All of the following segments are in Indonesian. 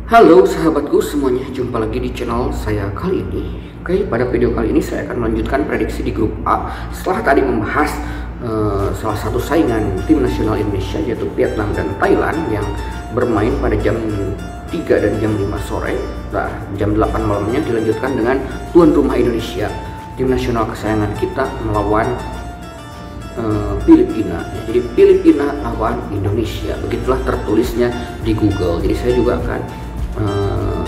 Halo sahabatku semuanya, jumpa lagi di channel saya kali ini. Oke, pada video kali ini saya akan melanjutkan prediksi di grup A setelah tadi membahas salah satu saingan tim nasional Indonesia yaitu Vietnam dan Thailand yang bermain pada jam 3 dan jam 5 sore. Nah, jam 8 malamnya dilanjutkan dengan tuan rumah Indonesia, tim nasional kesayangan kita melawan Filipina. Jadi Filipina lawan Indonesia, begitulah tertulisnya di Google. Jadi saya juga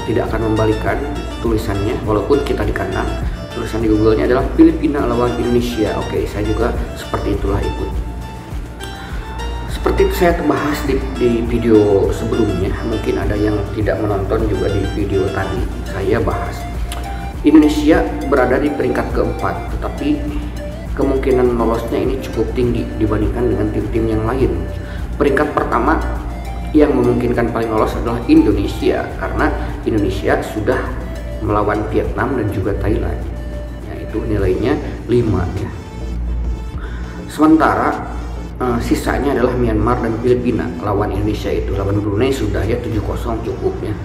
tidak akan membalikan tulisannya, walaupun kita di kanan, tulisan di Google-nya adalah Filipina lawan Indonesia. Oke, saya juga seperti itulah ikut. Seperti saya bahas di video sebelumnya, mungkin ada yang tidak menonton juga di video tadi. Saya bahas Indonesia berada di peringkat keempat, tetapi kemungkinan lolosnya ini cukup tinggi dibandingkan dengan tim-tim yang lain. Peringkat pertama yang memungkinkan paling lolos adalah Indonesia, karena Indonesia sudah melawan Vietnam dan juga Thailand, yaitu nilainya 5 ya. Sementara sisanya adalah Myanmar dan Filipina. Lawan Indonesia itu, lawan Brunei sudah ya 7-0 cukupnya.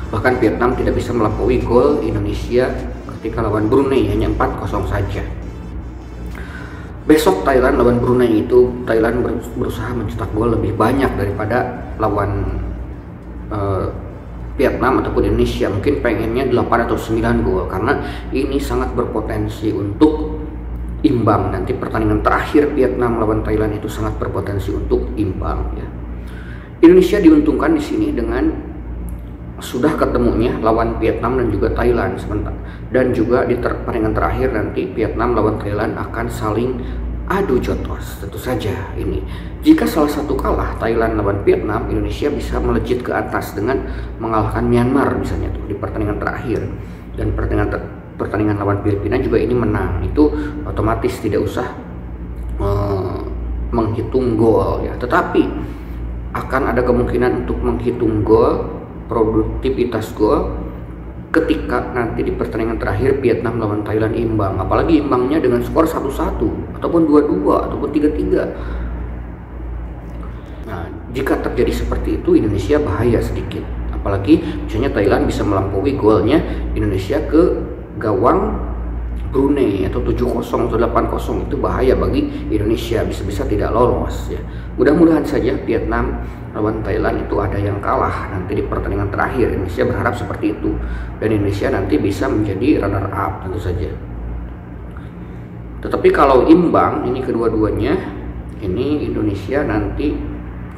Bahkan Vietnam tidak bisa melampaui gol Indonesia ketika lawan Brunei, hanya 4-0 saja. Besok Thailand lawan Brunei itu Thailand berusaha mencetak gol lebih banyak daripada lawan Vietnam ataupun Indonesia. Mungkin pengennya 8 atau 9 gol, karena ini sangat berpotensi untuk imbang. Nanti pertandingan terakhir Vietnam lawan Thailand itu sangat berpotensi untuk imbang ya. Indonesia diuntungkan di sini dengan sudah ketemunya lawan Vietnam dan juga Thailand sebentar, dan juga di pertandingan terakhir nanti Vietnam lawan Thailand akan saling adu jotos. Tentu saja ini jika salah satu kalah, Thailand lawan Vietnam, Indonesia bisa melejit ke atas dengan mengalahkan Myanmar misalnya tuh di pertandingan terakhir, dan pertandingan lawan Filipina juga ini menang, itu otomatis tidak usah menghitung gol ya. Tetapi akan ada kemungkinan untuk menghitung gol, produktivitas gol, ketika nanti di pertandingan terakhir Vietnam lawan Thailand imbang, apalagi imbangnya dengan skor 1-1 ataupun 2-2 ataupun 3-3. Nah, jika terjadi seperti itu, Indonesia bahaya sedikit, apalagi misalnya Thailand bisa melampaui golnya Indonesia ke gawang Brunei atau 7-0 atau 8-0, itu bahaya bagi Indonesia, bisa-bisa tidak lolos ya. Mudah-mudahan saja Vietnam lawan Thailand itu ada yang kalah nanti di pertandingan terakhir. Indonesia berharap seperti itu, dan Indonesia nanti bisa menjadi runner up tentu saja. Tetapi kalau imbang ini kedua-duanya, ini Indonesia nanti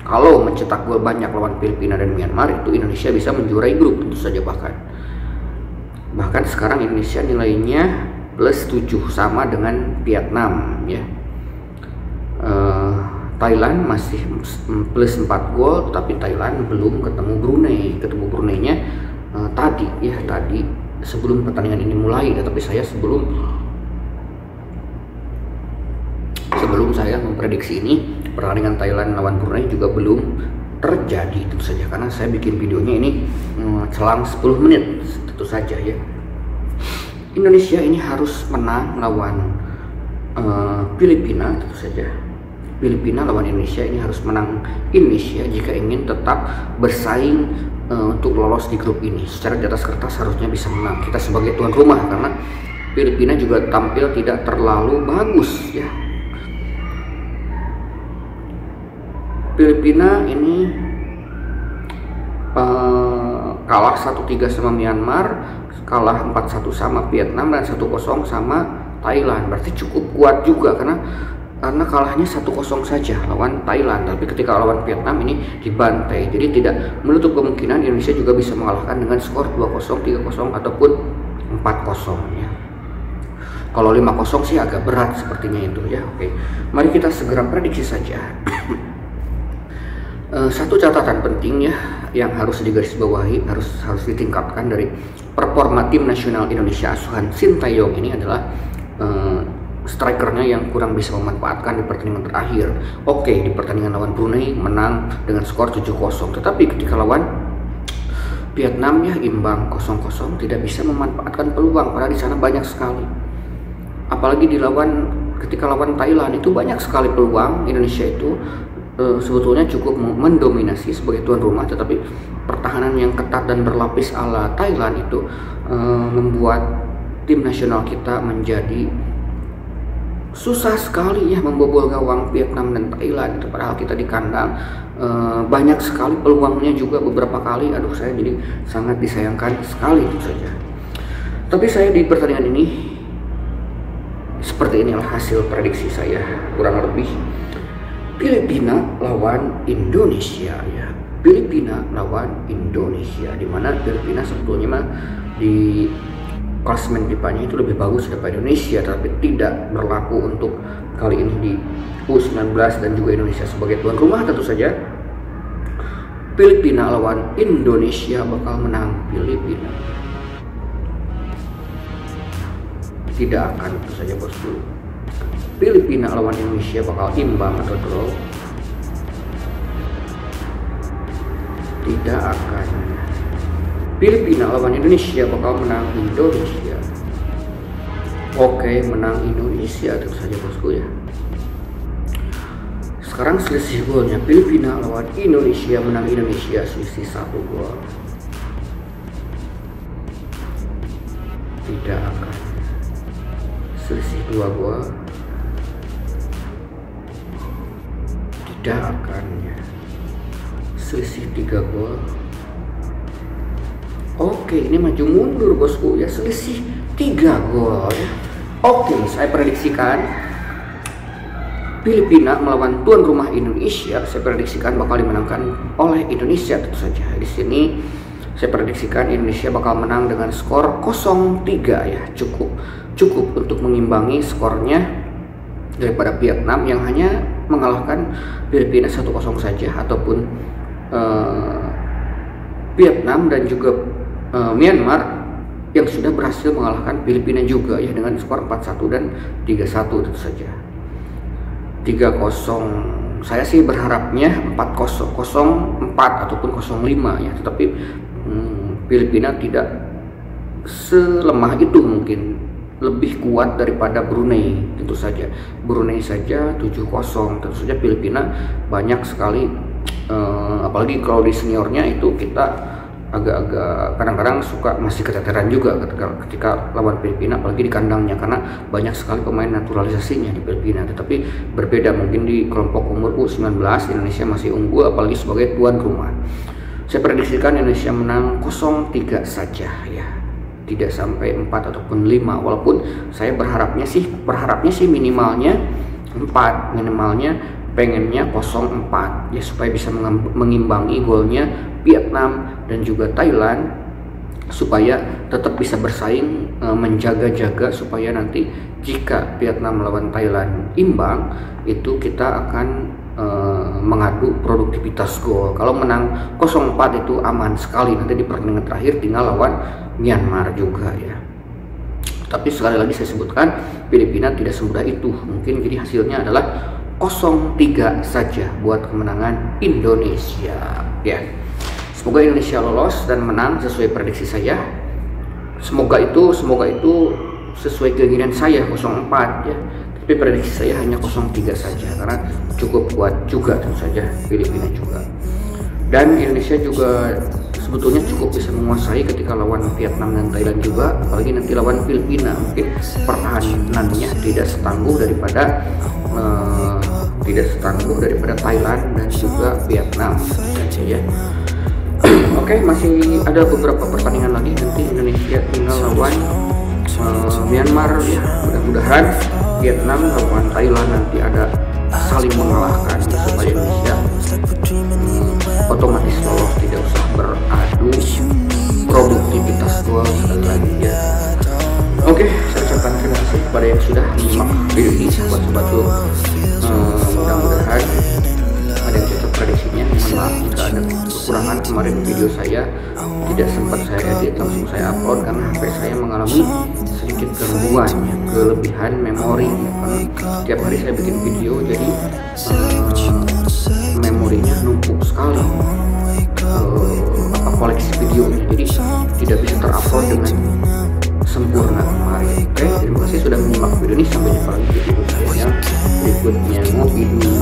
kalau mencetak gol banyak lawan Filipina dan Myanmar, itu Indonesia bisa menjuarai grup tentu saja. Bahkan sekarang Indonesia nilainya plus 7 sama dengan Vietnam ya. Thailand masih plus 4 gol, tapi Thailand belum ketemu Brunei. Ketemu Bruneinya tadi sebelum pertandingan ini mulai. Tapi saya sebelum saya memprediksi ini, pertandingan Thailand lawan Brunei juga belum terjadi tentu saja, karena saya bikin videonya ini selang 10 menit tentu saja ya. Indonesia ini harus menang lawan Filipina tentu saja. Filipina lawan Indonesia ini harus menang Indonesia jika ingin tetap bersaing untuk lolos di grup ini. Secara di atas kertas harusnya bisa menang kita sebagai tuan rumah, karena Filipina juga tampil tidak terlalu bagus ya. Filipina ini kalah 1-3 sama Myanmar, kalah 4-1 sama Vietnam, dan 1-0 sama Thailand. Berarti cukup kuat juga, karena kalahnya 1-0 saja lawan Thailand, tapi ketika lawan Vietnam ini dibantai. Jadi tidak menutup kemungkinan Indonesia juga bisa mengalahkan dengan skor 2-0, 3-0 ataupun 4-0 ya. Kalau 5-0 sih agak berat sepertinya itu ya. Oke, mari kita segera prediksi saja. Satu catatan penting ya yang harus digarisbawahi, harus ditingkatkan dari performa tim nasional Indonesia asuhan Sintayong ini adalah strikernya yang kurang bisa memanfaatkan di pertandingan terakhir. Oke, di pertandingan lawan Brunei menang dengan skor 7-0, tetapi ketika lawan Vietnam ya imbang 0-0, tidak bisa memanfaatkan peluang, padahal di sana banyak sekali. Apalagi ketika lawan Thailand itu banyak sekali peluang Indonesia itu sebetulnya cukup mendominasi sebagai tuan rumah, tetapi pertahanan yang ketat dan berlapis ala Thailand itu membuat tim nasional kita menjadi susah sekali ya membobol gawang Vietnam dan Thailand itu. Padahal kita di kandang banyak sekali peluangnya juga beberapa kali. Aduh, saya jadi sangat disayangkan sekali itu saja. Tapi saya di pertandingan ini seperti inilah hasil prediksi saya kurang lebih. Filipina lawan Indonesia ya. Filipina lawan Indonesia, di mana Filipina sebetulnya mah di klasemen FIFA-nya itu lebih bagus daripada Indonesia, tapi tidak berlaku untuk kali ini di U19 dan juga Indonesia sebagai tuan rumah. Tentu saja Filipina lawan Indonesia bakal menang Filipina. Tidak akan, tentu saja bosku. Filipina lawan Indonesia bakal imbang atau draw. Tidak akan. Filipina lawan Indonesia bakal menang Indonesia. Oke, menang Indonesia, tentu saja bosku ya. Sekarang selisih golnya Filipina lawan Indonesia, menang Indonesia selisih 1 gol. Tidak akan. Selisih 2 gol. Tidak akan ya. Selisih 3 gol. Oke, ini maju mundur bosku ya, selisih 3 gol ya. Oke, saya prediksikan Filipina melawan tuan rumah Indonesia, saya prediksikan bakal dimenangkan oleh Indonesia tentu saja. Di sini saya prediksikan Indonesia bakal menang dengan skor 0-3 ya, cukup untuk mengimbangi skornya daripada Vietnam yang hanya mengalahkan Filipina 1-0 saja, ataupun Vietnam dan juga Myanmar yang sudah berhasil mengalahkan Filipina juga ya dengan skor 4-1 dan 3-1 tentu saja. 3-0 saya sih berharapnya 4-0, 0-4 ataupun 0-5 ya, tetapi Filipina tidak selemah itu, mungkin lebih kuat daripada Brunei tentu saja. Brunei saja 7-0, tentu saja Filipina banyak sekali, apalagi kalau di seniornya itu kita agak-agak kadang-kadang suka masih keteteran juga ketika lawan Filipina, apalagi di kandangnya, karena banyak sekali pemain naturalisasinya di Filipina. Tetapi berbeda mungkin di kelompok umur U19 Indonesia masih unggul, apalagi sebagai tuan rumah. Saya prediksikan Indonesia menang 0-3 saja ya, tidak sampai 4 ataupun 5, walaupun saya berharapnya sih minimalnya 4, minimalnya pengennya 0-4 ya, supaya bisa mengimbangi golnya Vietnam dan juga Thailand, supaya tetap bisa bersaing, menjaga-jaga supaya nanti jika Vietnam melawan Thailand imbang itu kita akan mengadu produktivitas gol. Kalau menang 0-4 itu aman sekali, nanti di pertandingan terakhir tinggal lawan Myanmar juga ya. Tapi sekali lagi saya sebutkan Filipina tidak semudah itu, mungkin jadi hasilnya adalah 0-3 saja buat kemenangan Indonesia ya. Semoga Indonesia lolos dan menang sesuai prediksi saya. Semoga itu sesuai keinginan saya 0-4 ya. Tapi prediksi saya hanya 0-3 saja karena cukup kuat juga tentu saja Filipina juga. Dan Indonesia juga sebetulnya cukup bisa menguasai ketika lawan Vietnam dan Thailand juga, apalagi nanti lawan Filipina mungkin pertahanannya tidak setangguh daripada Thailand dan juga Vietnam saja ya. Oke, masih ada beberapa pertandingan lagi, nanti Indonesia tinggal lawan Myanmar ya. Mudah-mudahan Vietnam lawan Thailand nanti ada saling mengalahkan supaya Indonesia otomatis lolos, tidak usah beradu produktivitas gol sekali lagi ya. Oke, saya ucapkan terima kasih kepada yang sudah menyimak video ini, sobat-sobatku. Mudah-mudahan ada yang cocok prediksinya. Mohon maaf jika ada kekurangan, kemarin video saya tidak sempat saya edit, langsung saya upload karena HP saya mengalami sedikit gangguan ya, kelebihan memori ya, karena setiap hari saya bikin video jadi memorinya numpuk sekali, koleksi videonya, jadi tidak bisa terupload dengan sempurna kemarin. Oke, terima kasih sudah menyimak video ini, sampai jumpa lagi di video saya yang berikutnya. Ngopi dulu.